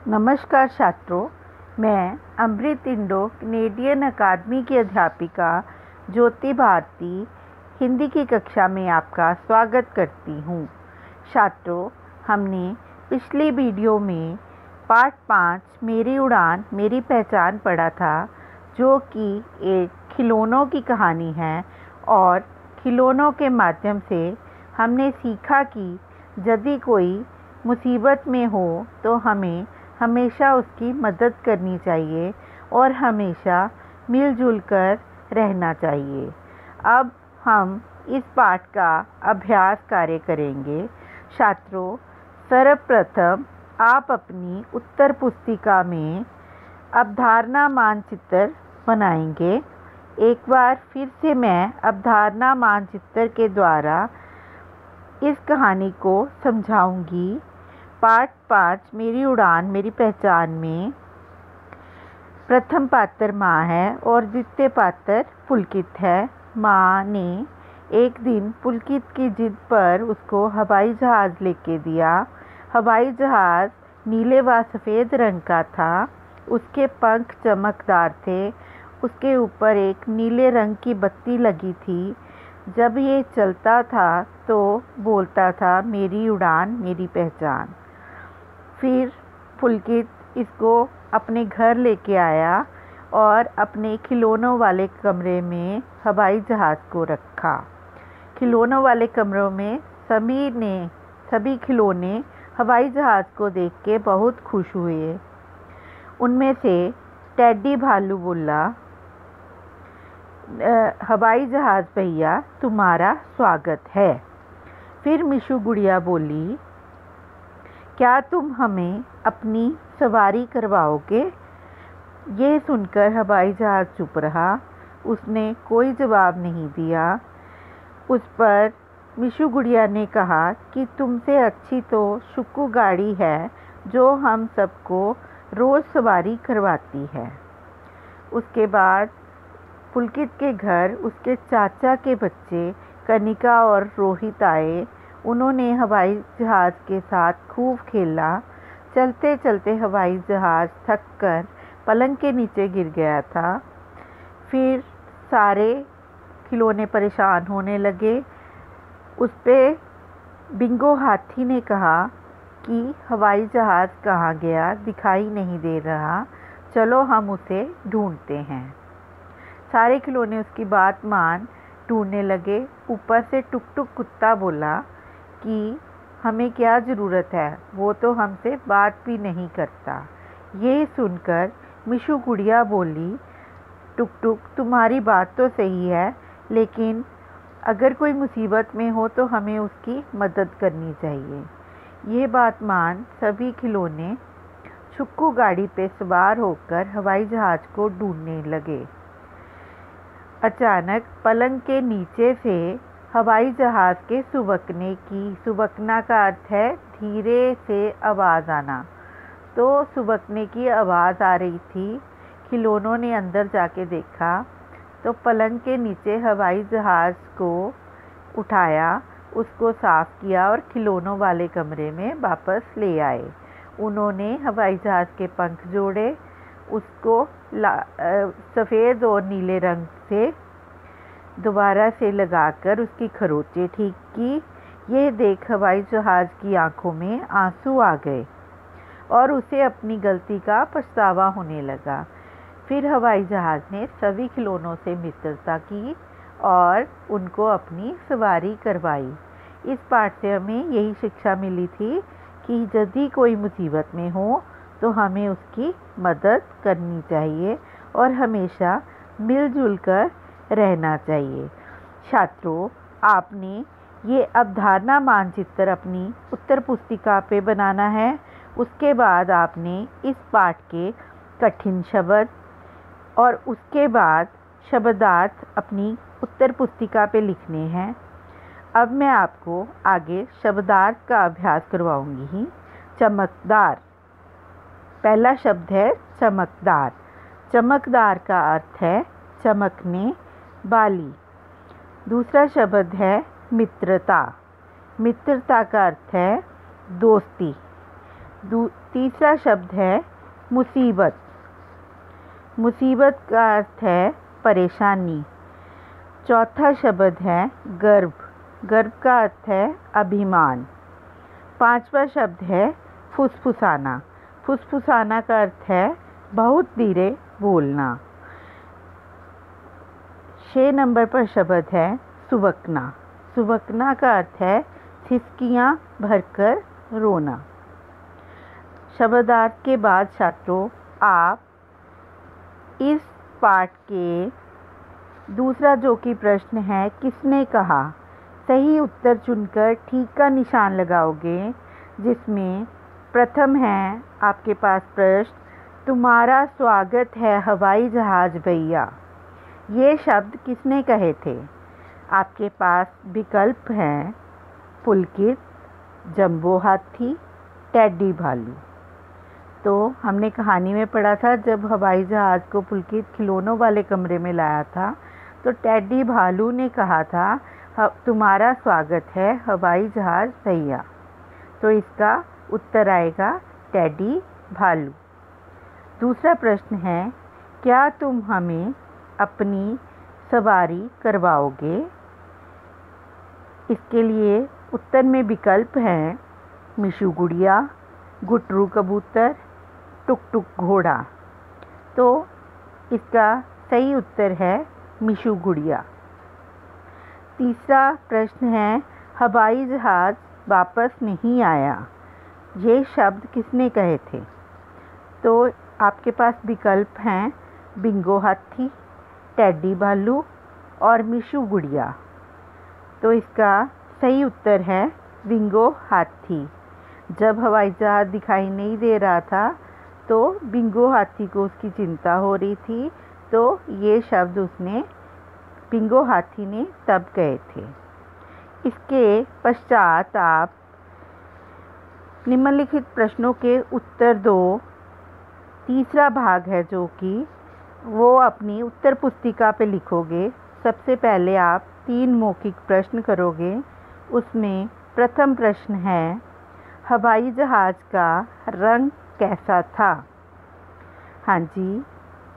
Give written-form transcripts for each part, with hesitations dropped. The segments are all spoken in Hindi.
नमस्कार छात्रों, मैं अमृत इंडो कैनेडियन अकादमी की अध्यापिका ज्योति भारती हिंदी की कक्षा में आपका स्वागत करती हूँ। छात्रों, हमने पिछली वीडियो में पाठ 5 मेरी उड़ान मेरी पहचान पढ़ा था, जो कि एक खिलौनों की कहानी है। और खिलौनों के माध्यम से हमने सीखा कि यदि कोई मुसीबत में हो तो हमें हमेशा उसकी मदद करनी चाहिए और हमेशा मिलजुल कर रहना चाहिए। अब हम इस पाठ का अभ्यास कार्य करेंगे। छात्रों, सर्वप्रथम आप अपनी उत्तर पुस्तिका में अवधारणा मानचित्र बनाएंगे। एक बार फिर से मैं अवधारणा मानचित्र के द्वारा इस कहानी को समझाऊंगी। पाठ 5 मेरी उड़ान मेरी पहचान में प्रथम पात्र माँ है और द्वितीय पात्र पुलकित है। माँ ने एक दिन पुलकित की जिद पर उसको हवाई जहाज़ लेके दिया। हवाई जहाज़ नीले व सफ़ेद रंग का था। उसके पंख चमकदार थे। उसके ऊपर एक नीले रंग की बत्ती लगी थी। जब ये चलता था तो बोलता था, मेरी उड़ान मेरी पहचान। फिर पुलकित इसको अपने घर लेके आया और अपने खिलौनों वाले कमरे में हवाई जहाज़ को रखा। खिलौनों वाले कमरों में सभी खिलौने हवाई जहाज़ को देख के बहुत खुश हुए। उनमें से टेडी भालू बोला, हवाई जहाज़ भैया तुम्हारा स्वागत है। फिर मिशू गुड़िया बोली, क्या तुम हमें अपनी सवारी करवाओगे? ये सुनकर हवाई जहाज़ चुप रहा। उसने कोई जवाब नहीं दिया। उस पर मिशू गुड़िया ने कहा कि तुमसे अच्छी तो शुक्कू गाड़ी है, जो हम सबको रोज़ सवारी करवाती है। उसके बाद पुलकित के घर उसके चाचा के बच्चे कनिका और रोहित आए। उन्होंने हवाई जहाज़ के साथ खूब खेला। चलते चलते हवाई जहाज़ थक कर पलंग के नीचे गिर गया था। फिर सारे खिलौने परेशान होने लगे। उस पे बिंगो हाथी ने कहा कि हवाई जहाज़ कहाँ गया, दिखाई नहीं दे रहा, चलो हम उसे ढूंढते हैं। सारे खिलौने उसकी बात मान ढूंढने लगे। ऊपर से टुक टुक कुत्ता बोला कि हमें क्या ज़रूरत है, वो तो हमसे बात भी नहीं करता। ये सुनकर मिशू गुड़िया बोली, टुक टुक तुम्हारी बात तो सही है, लेकिन अगर कोई मुसीबत में हो तो हमें उसकी मदद करनी चाहिए। ये बात मान सभी खिलौने शुक्कू गाड़ी पे सवार होकर हवाई जहाज़ को ढूंढने लगे। अचानक पलंग के नीचे से हवाई जहाज़ के सुबकना का अर्थ है धीरे से आवाज़ आना। तो सुबकने की आवाज़ आ रही थी। खिलौनों ने अंदर जाके देखा तो पलंग के नीचे हवाई जहाज़ को उठाया, उसको साफ़ किया और खिलौनों वाले कमरे में वापस ले आए। उन्होंने हवाई जहाज़ के पंख जोड़े, उसको सफ़ेद और नीले रंग से दोबारा से लगाकर उसकी खरोंचें ठीक की। यह देख हवाई जहाज़ की आंखों में आंसू आ गए और उसे अपनी गलती का पछतावा होने लगा। फिर हवाई जहाज़ ने सभी खिलौनों से मित्रता की और उनको अपनी सवारी करवाई। इस पाठ से हमें यही शिक्षा मिली थी कि यदि कोई मुसीबत में हो तो हमें उसकी मदद करनी चाहिए और हमेशा मिलजुल कर रहना चाहिए। छात्रों, आपने ये अवधारणा मानचित्र अपनी उत्तर पुस्तिका पे बनाना है। उसके बाद आपने इस पाठ के कठिन शब्द और उसके बाद शब्दार्थ अपनी उत्तर पुस्तिका पे लिखने हैं। अब मैं आपको आगे शब्दार्थ का अभ्यास करवाऊंगी। चमकदार, पहला शब्द है चमकदार। चमकदार का अर्थ है चमकने वाली। दूसरा शब्द है मित्रता। मित्रता का अर्थ है दोस्ती। तीसरा शब्द है मुसीबत। मुसीबत का अर्थ है परेशानी। चौथा शब्द है गर्व। गर्व का अर्थ है अभिमान। पांचवा शब्द है फुसफुसाना। फुसफुसाना का अर्थ है बहुत धीरे बोलना। 6 नंबर पर शब्द है सुबकना। सुबकना का अर्थ है सिसकियाँ भरकर रोना। शब्दार्थ के बाद छात्रों, आप इस पाठ के दूसरा जो कि प्रश्न है किसने कहा, सही उत्तर चुनकर ठीक का निशान लगाओगे, जिसमें प्रथम है आपके पास प्रश्न, तुम्हारा स्वागत है हवाई जहाज भैया। ये शब्द किसने कहे थे? आपके पास विकल्प हैं पुलकित, जंबो हाथी, टेडी भालू। तो हमने कहानी में पढ़ा था, जब हवाई जहाज़ को पुलकित खिलौनों वाले कमरे में लाया था तो टेडी भालू ने कहा था तुम्हारा स्वागत है हवाई जहाज़ भैया। तो इसका उत्तर आएगा टेडी भालू। दूसरा प्रश्न है, क्या तुम हमें अपनी सवारी करवाओगे? इसके लिए उत्तर में विकल्प हैं मिशू गुड़िया, गुटरू कबूतर, टुक टुक घोड़ा। तो इसका सही उत्तर है मिशू गुड़िया। तीसरा प्रश्न है, हवाई जहाज़ वापस नहीं आया, ये शब्द किसने कहे थे? तो आपके पास विकल्प हैं बिंगो हाथी, टेडी भालू और मिशू गुड़िया। तो इसका सही उत्तर है बिंगो हाथी। जब हवाई जहाज़ दिखाई नहीं दे रहा था तो बिंगो हाथी को उसकी चिंता हो रही थी, तो ये शब्द उसने बिंगो हाथी ने तब कहे थे। इसके पश्चात आप निम्नलिखित प्रश्नों के उत्तर दो। तीसरा भाग है जो कि वो अपनी उत्तर पुस्तिका पे लिखोगे। सबसे पहले आप 3 मौखिक प्रश्न करोगे। उसमें प्रथम प्रश्न है, हवाई जहाज़ का रंग कैसा था? हाँ जी,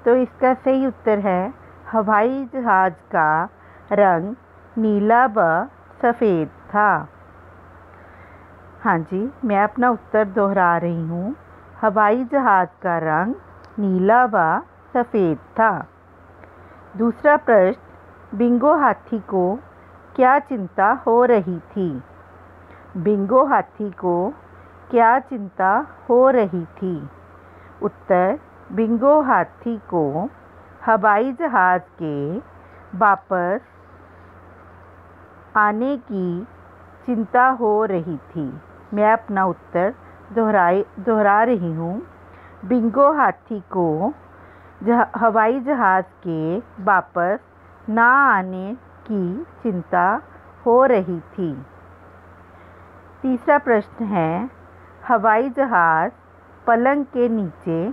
तो इसका सही उत्तर है हवाई जहाज़ का रंग नीला व सफ़ेद था। हाँ जी, मैं अपना उत्तर दोहरा रही हूँ, हवाई जहाज़ का रंग नीला व सफ़ेद था। दूसरा प्रश्न, बिंगो हाथी को क्या चिंता हो रही थी? बिंगो हाथी को क्या चिंता हो रही थी? उत्तर, बिंगो हाथी को हवाई जहाज़ के वापस आने की चिंता हो रही थी। मैं अपना उत्तर दोहरा रही हूँ, बिंगो हाथी को हवाई जहाज़ के वापस ना आने की चिंता हो रही थी। तीसरा प्रश्न है, हवाई जहाज़ पलंग के नीचे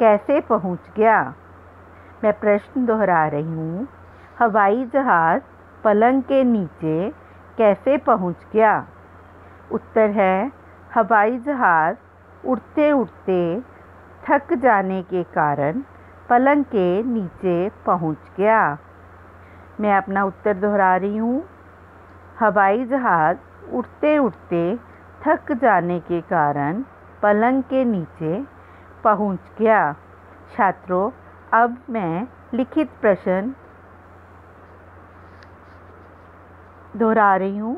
कैसे पहुंच गया? मैं प्रश्न दोहरा रही हूँ, हवाई जहाज़ पलंग के नीचे कैसे पहुंच गया? उत्तर है, हवाई जहाज़ उड़ते उड़ते थक जाने के कारण पलंग के नीचे पहुंच गया। मैं अपना उत्तर दोहरा रही हूँ, हवाई जहाज़ उड़ते उड़ते थक जाने के कारण पलंग के नीचे पहुंच गया। छात्रों, अब मैं लिखित प्रश्न दोहरा रही हूँ।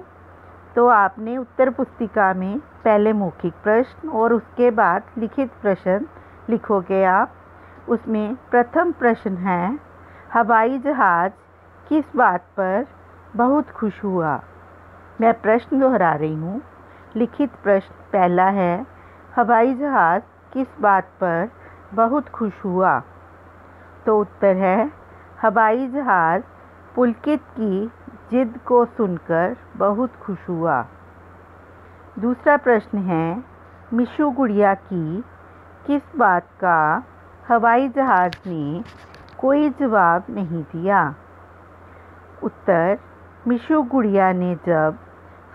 तो आपने उत्तर पुस्तिका में पहले मौखिक प्रश्न और उसके बाद लिखित प्रश्न लिखोगे आप। उसमें प्रथम प्रश्न है, हवाई जहाज़ किस बात पर बहुत खुश हुआ? मैं प्रश्न दोहरा रही हूँ। लिखित प्रश्न पहला है, हवाई जहाज़ किस बात पर बहुत खुश हुआ? तो उत्तर है, हवाई जहाज़ पुलकित की जिद को सुनकर बहुत खुश हुआ। दूसरा प्रश्न है, मिशू गुड़िया की किस बात का हवाई जहाज़ ने कोई जवाब नहीं दिया? उत्तर, मिशू गुड़िया ने जब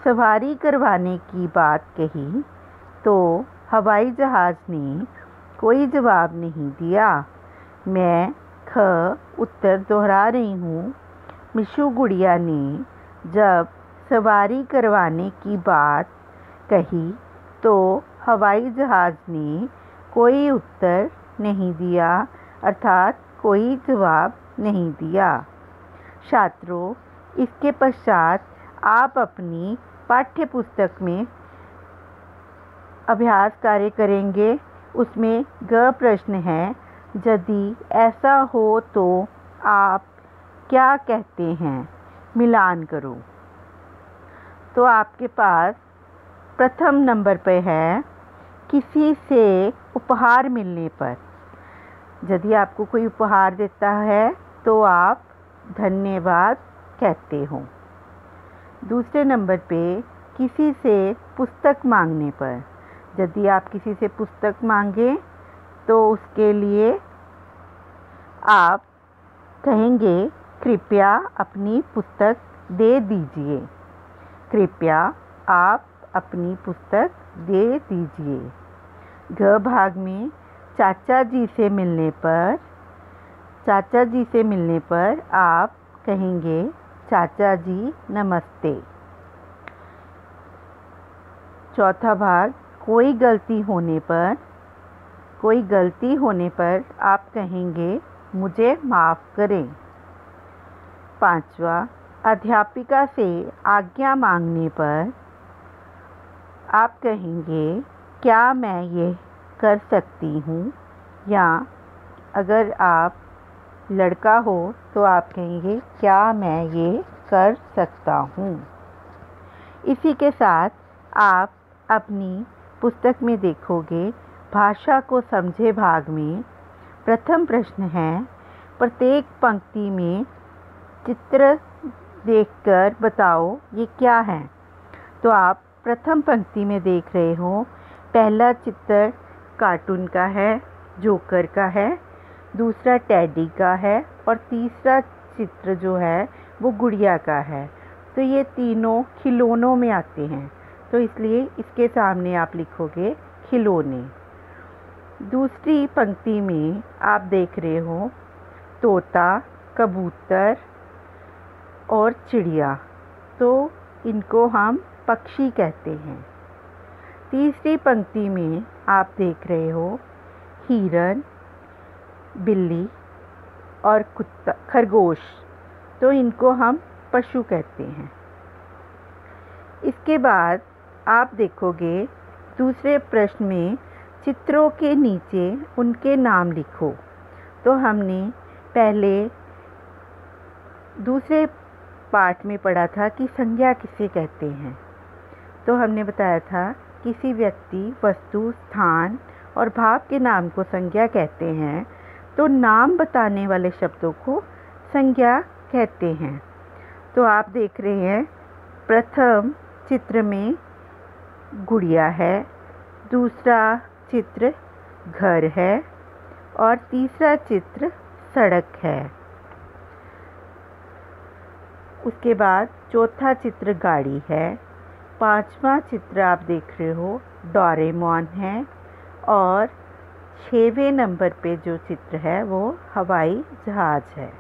सवारी करवाने की बात कही तो हवाई जहाज़ ने कोई जवाब नहीं दिया। मैं ख उत्तर दोहरा रही हूँ। मिशू गुड़िया ने जब सवारी करवाने की बात कही तो हवाई जहाज़ ने कोई उत्तर नहीं दिया, अर्थात कोई जवाब नहीं दिया। छात्रों, इसके पश्चात आप अपनी पाठ्य पुस्तक में अभ्यास कार्य करेंगे। उसमें ग प्रश्न है, यदि ऐसा हो तो आप क्या कहते हैं? मिलान करो। तो आपके पास प्रथम नंबर पे है, किसी से उपहार मिलने पर। यदि आपको कोई उपहार देता है तो आप धन्यवाद कहते हो। दूसरे नंबर पे किसी से पुस्तक मांगने पर। यदि आप किसी से पुस्तक मांगें तो उसके लिए आप कहेंगे, कृपया अपनी पुस्तक दे दीजिए। कृपया आप अपनी पुस्तक दे दीजिए। घ भाग में चाचा जी से मिलने पर, चाचा जी से मिलने पर आप कहेंगे, चाचा जी नमस्ते। चौथा भाग, कोई गलती होने पर, कोई गलती होने पर आप कहेंगे, मुझे माफ़ करें। पांचवा, अध्यापिका से आज्ञा मांगने पर आप कहेंगे, क्या मैं ये कर सकती हूँ? या अगर आप लड़का हो तो आप कहेंगे, क्या मैं ये कर सकता हूँ? इसी के साथ आप अपनी पुस्तक में देखोगे, भाषा को समझे भाग में प्रथम प्रश्न है, प्रत्येक पंक्ति में चित्र देखकर बताओ ये क्या है। तो आप प्रथम पंक्ति में देख रहे हो, पहला चित्र कार्टून का है, जोकर का है, दूसरा टेडी का है और तीसरा चित्र जो है वो गुड़िया का है। तो ये तीनों खिलौनों में आते हैं, तो इसलिए इसके सामने आप लिखोगे खिलौने। दूसरी पंक्ति में आप देख रहे हो तोता, कबूतर और चिड़िया, तो इनको हम पक्षी कहते हैं। तीसरी पंक्ति में आप देख रहे हो हिरन, बिल्ली और कुत्ता, खरगोश, तो इनको हम पशु कहते हैं। इसके बाद आप देखोगे दूसरे प्रश्न में चित्रों के नीचे उनके नाम लिखो। तो हमने पहले दूसरे पाठ में पढ़ा था कि संज्ञा किसे कहते हैं। तो हमने बताया था किसी व्यक्ति, वस्तु, स्थान और भाव के नाम को संज्ञा कहते हैं, तो नाम बताने वाले शब्दों को संज्ञा कहते हैं। तो आप देख रहे हैं प्रथम चित्र में गुड़िया है, दूसरा चित्र घर है और तीसरा चित्र सड़क है। उसके बाद चौथा चित्र गाड़ी है, पांचवा चित्र आप देख रहे हो डोरेमोन है और 6वें नंबर पे जो चित्र है वो हवाई जहाज़ है।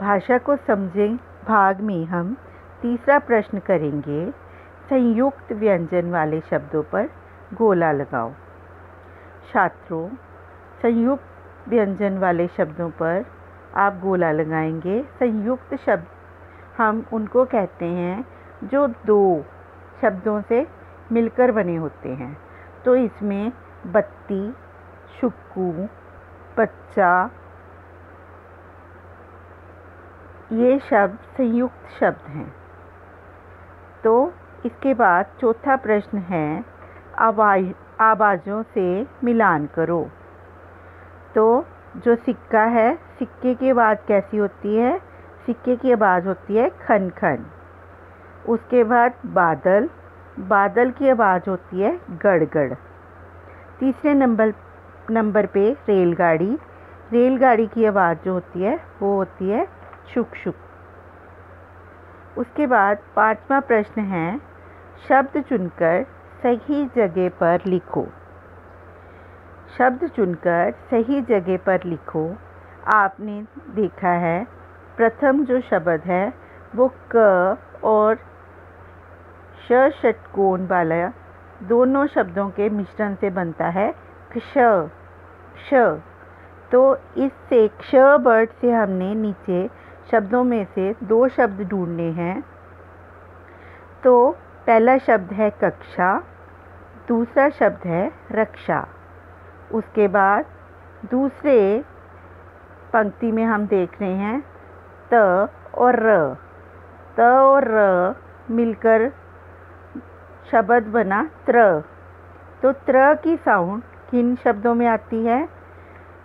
भाषा को समझें भाग में हम तीसरा प्रश्न करेंगे, संयुक्त व्यंजन वाले शब्दों पर गोला लगाओ। छात्रों, संयुक्त व्यंजन वाले शब्दों पर आप गोला लगाएंगे। संयुक्त शब्द हम उनको कहते हैं जो दो शब्दों से मिलकर बने होते हैं। तो इसमें बत्ती, शुक्कू, बच्चा, ये शब्द संयुक्त शब्द हैं। तो इसके बाद चौथा प्रश्न है, आवाज़ों से मिलान करो। तो जो सिक्का है, सिक्के की आवाज़ कैसी होती है? सिक्के की आवाज़ होती है खन खन। उसके बाद बादल, बादल की आवाज़ होती है गड़ गड़। तीसरे नंबर पे रेलगाड़ी, रेलगाड़ी की आवाज़ जो होती है वो होती है शुक शुक। उसके बाद पांचवा प्रश्न है, शब्द चुनकर सही जगह पर लिखो। शब्द चुनकर सही जगह पर लिखो। आपने देखा है प्रथम जो शब्द है वो क और श षटकोण वाला दोनों शब्दों के मिश्रण से बनता है क्ष क्ष। तो इससे क्ष वर्ड से हमने नीचे शब्दों में से दो शब्द ढूंढने हैं। तो पहला शब्द है कक्षा, दूसरा शब्द है रक्षा। उसके बाद दूसरे पंक्ति में हम देख रहे हैं त और र। त और र मिलकर शब्द बना त्र। तो त्र की साउंड किन शब्दों में आती है?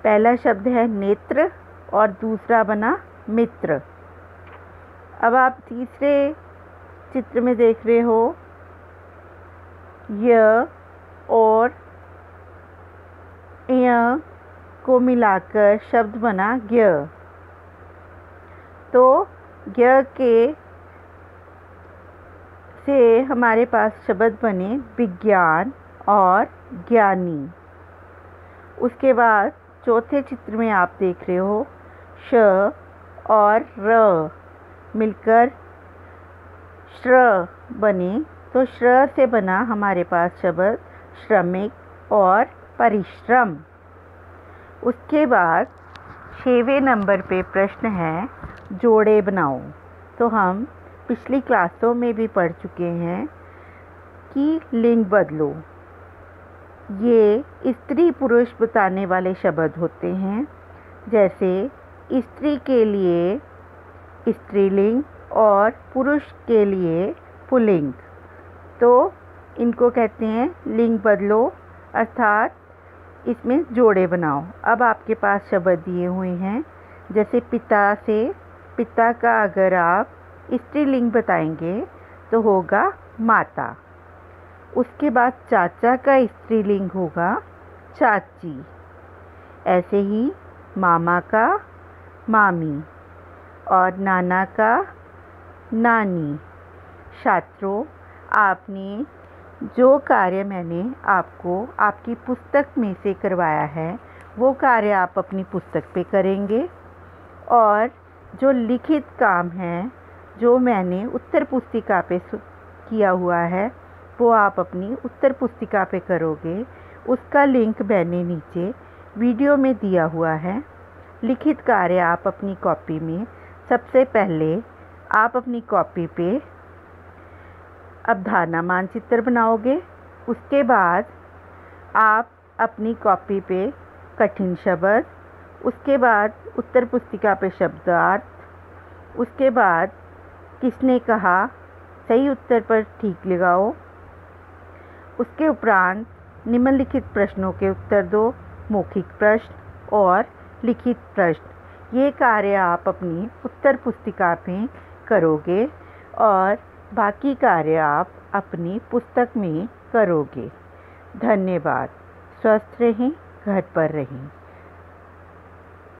पहला शब्द है नेत्र और दूसरा बना मित्र। अब आप तीसरे चित्र में देख रहे हो य और य को मिलाकर शब्द बना ज्ञ। तो ज्ञ के से हमारे पास शब्द बने विज्ञान और ज्ञानी। उसके बाद चौथे चित्र में आप देख रहे हो श और र मिलकर श्र बने। तो श्र से बना हमारे पास शब्द श्रमिक और परिश्रम। उसके बाद 6वें नंबर पे प्रश्न है जोड़े बनाओ। तो हम पिछली क्लासों में भी पढ़ चुके हैं कि लिंग बदलो। ये स्त्री पुरुष बताने वाले शब्द होते हैं। जैसे स्त्री के लिए स्त्रीलिंग और पुरुष के लिए पुल्लिंग। तो इनको कहते हैं लिंग बदलो, अर्थात इसमें जोड़े बनाओ। अब आपके पास शब्द दिए हुए हैं। जैसे पिता से पिता का अगर आप स्त्रीलिंग बताएंगे तो होगा माता। उसके बाद चाचा का स्त्रीलिंग होगा चाची। ऐसे ही मामा का मामी और नाना का नानी। छात्रों, आपने जो कार्य मैंने आपको आपकी पुस्तक में से करवाया है वो कार्य आप अपनी पुस्तक पे करेंगे, और जो लिखित काम है जो मैंने उत्तर पुस्तिका पे किया हुआ है वो आप अपनी उत्तर पुस्तिका पे करोगे। उसका लिंक मैंने नीचे वीडियो में दिया हुआ है। लिखित कार्य आप अपनी कॉपी में सबसे पहले आप अपनी कॉपी पे अवधारणा मानचित्र बनाओगे। उसके बाद आप अपनी कॉपी पे कठिन शब्द, उसके बाद उत्तर पुस्तिका पे शब्दार्थ, उसके बाद किसने कहा सही उत्तर पर ठीक लगाओ। उसके उपरांत निम्नलिखित प्रश्नों के उत्तर दो, मौखिक प्रश्न और लिखित प्रश्न। ये कार्य आप अपनी उत्तर पुस्तिका में करोगे और बाकी कार्य आप अपनी पुस्तक में करोगे। धन्यवाद। स्वस्थ रहें, घर पर रहें।